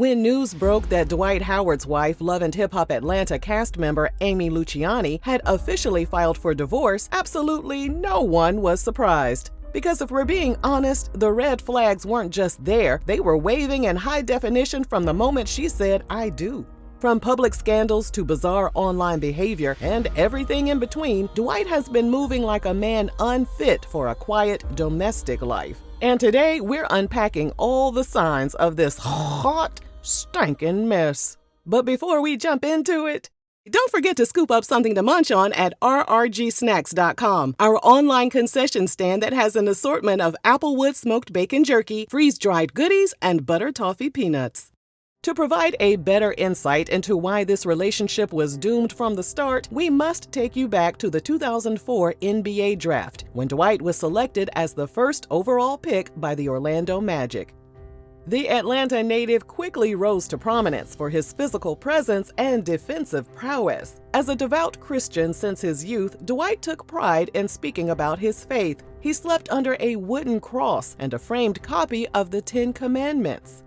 When news broke that Dwight Howard's wife, Love and Hip Hop Atlanta cast member Amy Luciani had officially filed for divorce, absolutely no one was surprised. Because if we're being honest, the red flags weren't just there, they were waving in high definition from the moment she said, "I do." From public scandals to bizarre online behavior and everything in between, Dwight has been moving like a man unfit for a quiet domestic life. And today, we're unpacking all the signs of this hot, stinking mess. But before we jump into it, don't forget to scoop up something to munch on at rrgsnacks.com, our online concession stand that has an assortment of applewood smoked bacon jerky, freeze-dried goodies, and butter toffee peanuts. To provide a better insight into why this relationship was doomed from the start, we must take you back to the 2004 NBA draft, when Dwight was selected as the first overall pick by the Orlando Magic. The Atlanta native quickly rose to prominence for his physical presence and defensive prowess. As a devout Christian since his youth, Dwight took pride in speaking about his faith. He slept under a wooden cross and a framed copy of the Ten Commandments.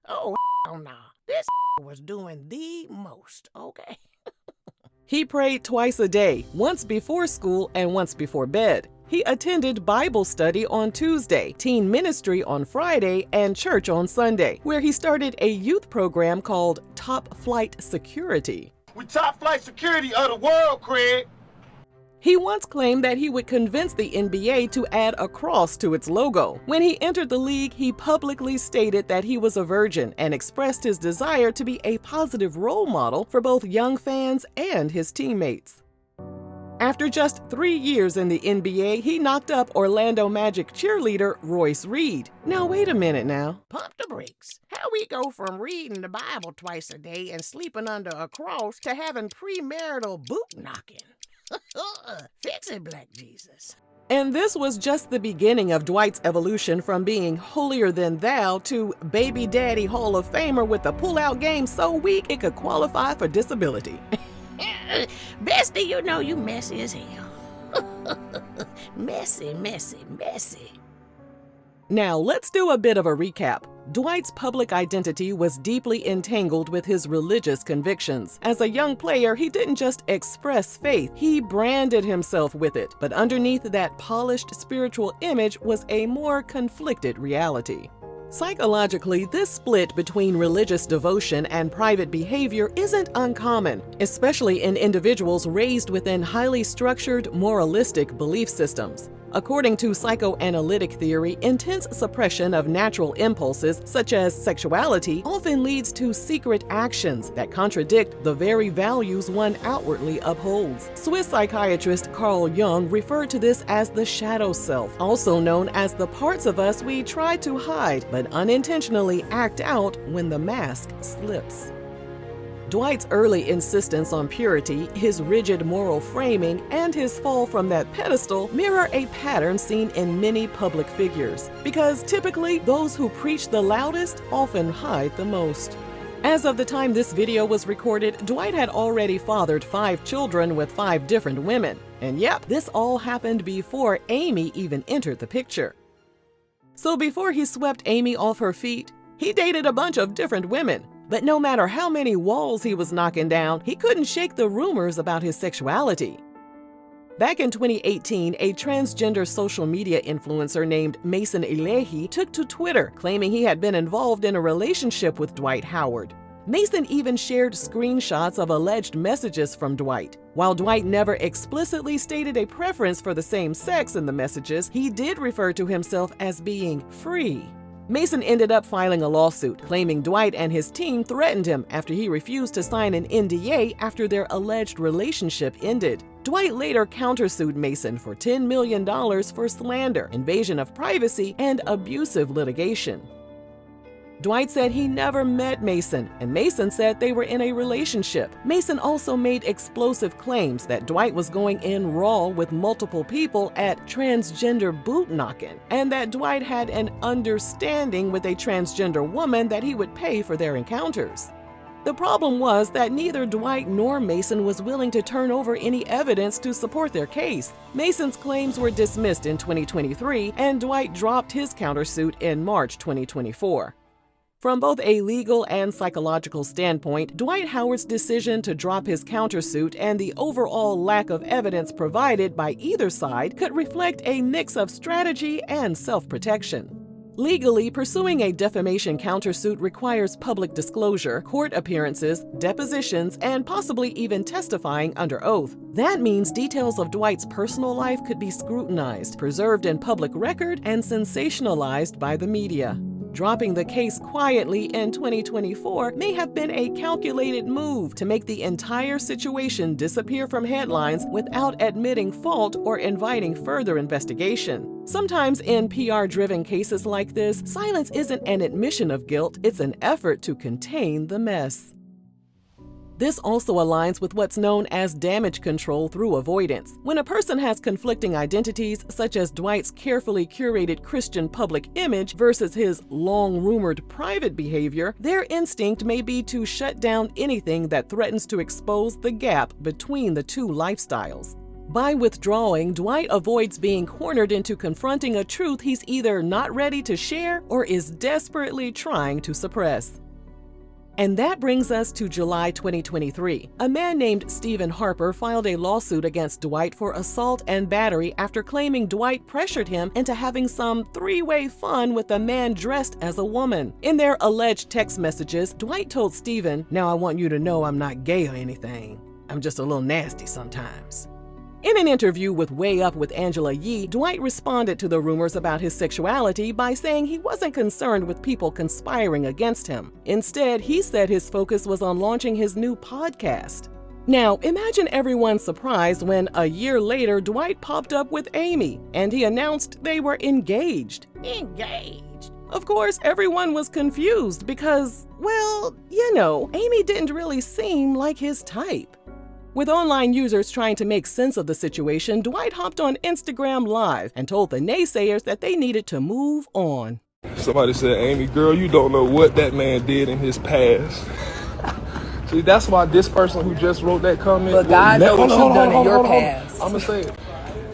Oh, no. This was doing the most, okay? He prayed twice a day, once before school and once before bed. He attended Bible study on Tuesday, teen ministry on Friday, and church on Sunday, where he started a youth program called Top Flight Security. We top flight security of the world, Craig. He once claimed that he would convince the NBA to add a cross to its logo. When he entered the league, he publicly stated that he was a virgin and expressed his desire to be a positive role model for both young fans and his teammates. After just 3 years in the NBA, he knocked up Orlando Magic cheerleader Royce Reed. Now wait a minute now. Pump the brakes. How we go from reading the Bible twice a day and sleeping under a cross to having premarital boot knocking? Fix it, Black Jesus. And this was just the beginning of Dwight's evolution from being holier than thou to baby daddy Hall of Famer with a pull-out game so weak it could qualify for disability. Bestie, you know you messy as hell. Messy, messy, messy. Now, let's do a bit of a recap. Dwight's public identity was deeply entangled with his religious convictions. As a young player, he didn't just express faith, he branded himself with it. But underneath that polished spiritual image was a more conflicted reality. Psychologically, this split between religious devotion and private behavior isn't uncommon, especially in individuals raised within highly structured, moralistic belief systems. According to psychoanalytic theory, intense suppression of natural impulses, such as sexuality, often leads to secret actions that contradict the very values one outwardly upholds. Swiss psychiatrist Carl Jung referred to this as the shadow self, also known as the parts of us we try to hide but unintentionally act out when the mask slips. Dwight's early insistence on purity, his rigid moral framing, and his fall from that pedestal mirror a pattern seen in many public figures, because typically those who preach the loudest often hide the most. As of the time this video was recorded, Dwight had already fathered 5 children with 5 different women. And yep, this all happened before Amy even entered the picture. So before he swept Amy off her feet, he dated a bunch of different women. But no matter how many walls he was knocking down, he couldn't shake the rumors about his sexuality. Back in 2018, a transgender social media influencer named Mason Elehi took to Twitter, claiming he had been involved in a relationship with Dwight Howard. Mason even shared screenshots of alleged messages from Dwight. While Dwight never explicitly stated a preference for the same sex in the messages, he did refer to himself as being free. Mason ended up filing a lawsuit, claiming Dwight and his team threatened him after he refused to sign an NDA after their alleged relationship ended. Dwight later countersued Mason for $10 million for slander, invasion of privacy, and abusive litigation. Dwight said he never met Mason, and Mason said they were in a relationship. Mason also made explosive claims that Dwight was going in raw with multiple people at transgender boot knocking, and that Dwight had an understanding with a transgender woman that he would pay for their encounters. The problem was that neither Dwight nor Mason was willing to turn over any evidence to support their case. Mason's claims were dismissed in 2023, and Dwight dropped his countersuit in March 2024. From both a legal and psychological standpoint, Dwight Howard's decision to drop his countersuit and the overall lack of evidence provided by either side could reflect a mix of strategy and self-protection. Legally, pursuing a defamation countersuit requires public disclosure, court appearances, depositions, and possibly even testifying under oath. That means details of Dwight's personal life could be scrutinized, preserved in public record, and sensationalized by the media. Dropping the case quietly in 2024 may have been a calculated move to make the entire situation disappear from headlines without admitting fault or inviting further investigation. Sometimes in PR-driven cases like this, silence isn't an admission of guilt, it's an effort to contain the mess. This also aligns with what's known as damage control through avoidance. When a person has conflicting identities, such as Dwight's carefully curated Christian public image versus his long-rumored private behavior, their instinct may be to shut down anything that threatens to expose the gap between the two lifestyles. By withdrawing, Dwight avoids being cornered into confronting a truth he's either not ready to share or is desperately trying to suppress. And that brings us to July 2023. A man named Stephen Harper filed a lawsuit against Dwight for assault and battery after claiming Dwight pressured him into having some three-way fun with a man dressed as a woman. In their alleged text messages, Dwight told Stephen, "Now I want you to know I'm not gay or anything. I'm just a little nasty sometimes." In an interview with Way Up with Angela Yee, Dwight responded to the rumors about his sexuality by saying he wasn't concerned with people conspiring against him. Instead, he said his focus was on launching his new podcast. Now, imagine everyone's surprise when a year later, Dwight popped up with Amy, and he announced they were engaged. Engaged? Of course, everyone was confused because, well, Amy didn't really seem like his type. With online users trying to make sense of the situation, Dwight hopped on Instagram Live and told the naysayers that they needed to move on. Somebody said, "Amy, girl, you don't know what that man did in his past." See, that's why this person who just wrote that comment... But God knows what you've done in your past. I'm going to say it.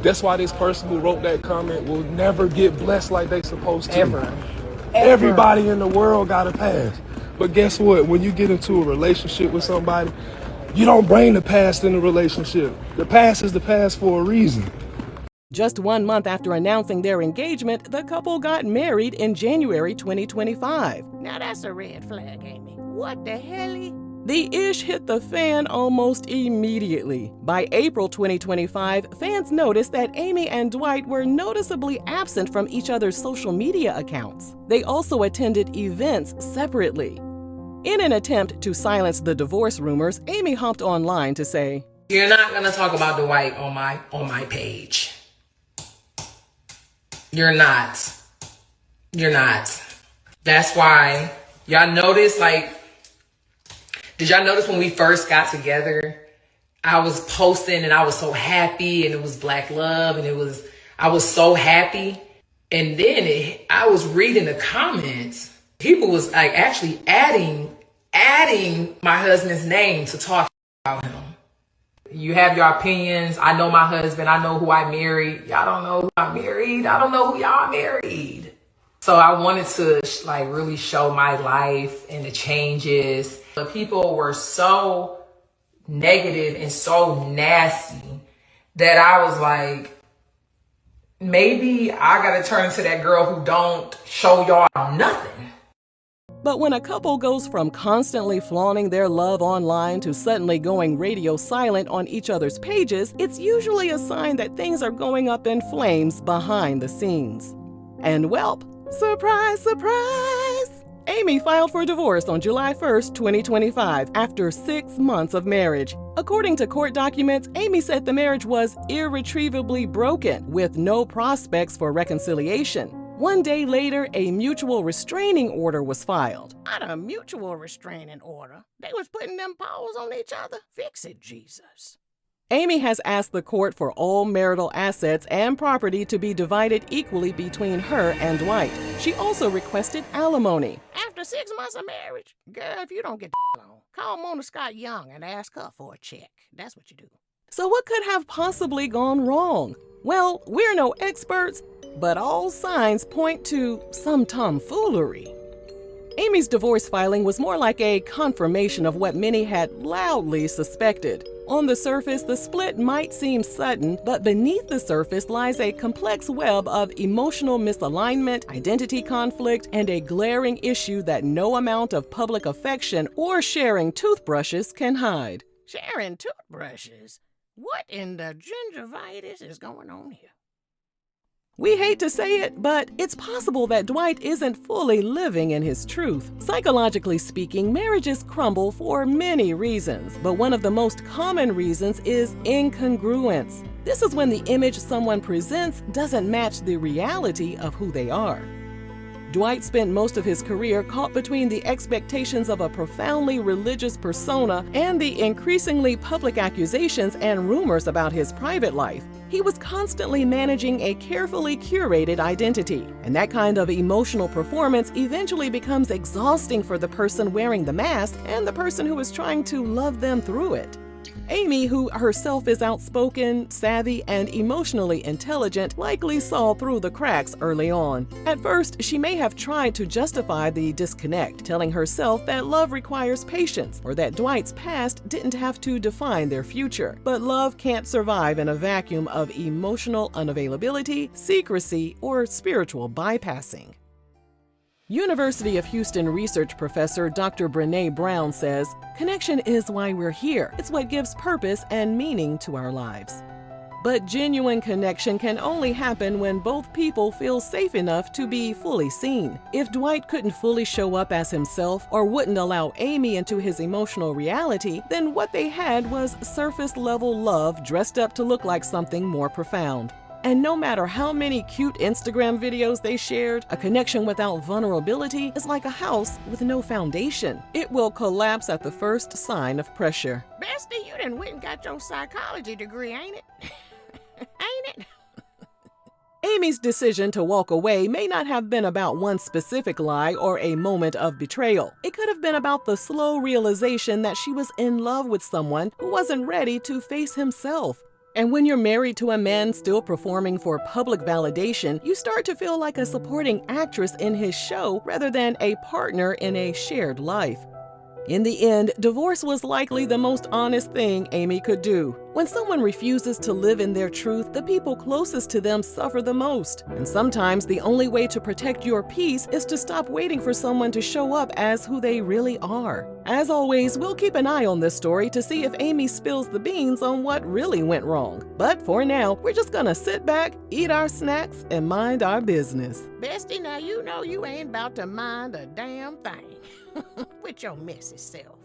That's why this person who wrote that comment will never get blessed like they supposed to. Ever. Everybody in the world got a past. But guess what? When you get into a relationship with somebody, you don't bring the past in the relationship. The past is the past for a reason. Just 1 month after announcing their engagement, the couple got married in January 2025. Now that's a red flag, Amy. What the hell? The ish hit the fan almost immediately. By April 2025, fans noticed that Amy and Dwight were noticeably absent from each other's social media accounts. They also attended events separately. In an attempt to silence the divorce rumors, Amy hopped online to say, "You're not going to talk about Dwight on my page. You're not. You're not. That's why y'all notice, did y'all notice when we first got together, I was posting and I was so happy and it was Black love and I was so happy. And then I was reading the comments. People was actually adding my husband's name to talk about him. You have your opinions. I know my husband. I know who I married. Y'all don't know who I married. I don't know who y'all married." So I wanted to really show my life and the changes. But people were so negative and so nasty that I was like, maybe I got to turn into that girl who don't show y'all nothing. But when a couple goes from constantly flaunting their love online to suddenly going radio silent on each other's pages, it's usually a sign that things are going up in flames behind the scenes. And welp, surprise, surprise! Amy filed for divorce on July 1st, 2025, after 6 months of marriage. According to court documents, Amy said the marriage was irretrievably broken, with no prospects for reconciliation. 1 day later, a mutual restraining order was filed. Not a mutual restraining order. They was putting them paws on each other. Fix it, Jesus. Amy has asked the court for all marital assets and property to be divided equally between her and Dwight. She also requested alimony. After 6 months of marriage, girl, if you don't get the on, call Mona Scott Young and ask her for a check. That's what you do. So what could have possibly gone wrong? Well, we're no experts, but all signs point to some tomfoolery. Amy's divorce filing was more like a confirmation of what many had loudly suspected. On the surface, the split might seem sudden, but beneath the surface lies a complex web of emotional misalignment, identity conflict, and a glaring issue that no amount of public affection or sharing toothbrushes can hide. Sharing toothbrushes? What in the gingivitis is going on here? We hate to say it, but it's possible that Dwight isn't fully living in his truth. Psychologically speaking, marriages crumble for many reasons, but one of the most common reasons is incongruence. This is when the image someone presents doesn't match the reality of who they are. Dwight spent most of his career caught between the expectations of a profoundly religious persona and the increasingly public accusations and rumors about his private life. He was constantly managing a carefully curated identity, and that kind of emotional performance eventually becomes exhausting for the person wearing the mask and the person who is trying to love them through it. Amy, who herself is outspoken, savvy, and emotionally intelligent, likely saw through the cracks early on. At first, she may have tried to justify the disconnect, telling herself that love requires patience or that Dwight's past didn't have to define their future. But love can't survive in a vacuum of emotional unavailability, secrecy, or spiritual bypassing. University of Houston research professor Dr. Brené Brown says, "Connection is why we're here. It's what gives purpose and meaning to our lives." But genuine connection can only happen when both people feel safe enough to be fully seen. If Dwight couldn't fully show up as himself or wouldn't allow Amy into his emotional reality, then what they had was surface-level love dressed up to look like something more profound. And no matter how many cute Instagram videos they shared, a connection without vulnerability is like a house with no foundation. It will collapse at the first sign of pressure. Bestie, you done went and got your psychology degree, ain't it? Ain't it? Amy's decision to walk away may not have been about one specific lie or a moment of betrayal. It could have been about the slow realization that she was in love with someone who wasn't ready to face himself. And when you're married to a man still performing for public validation, you start to feel like a supporting actress in his show rather than a partner in a shared life. In the end, divorce was likely the most honest thing Amy could do. When someone refuses to live in their truth, the people closest to them suffer the most. And sometimes the only way to protect your peace is to stop waiting for someone to show up as who they really are. As always, we'll keep an eye on this story to see if Amy spills the beans on what really went wrong. But for now, we're just gonna sit back, eat our snacks, and mind our business. Bestie, now you know you ain't about to mind a damn thing with your messy self.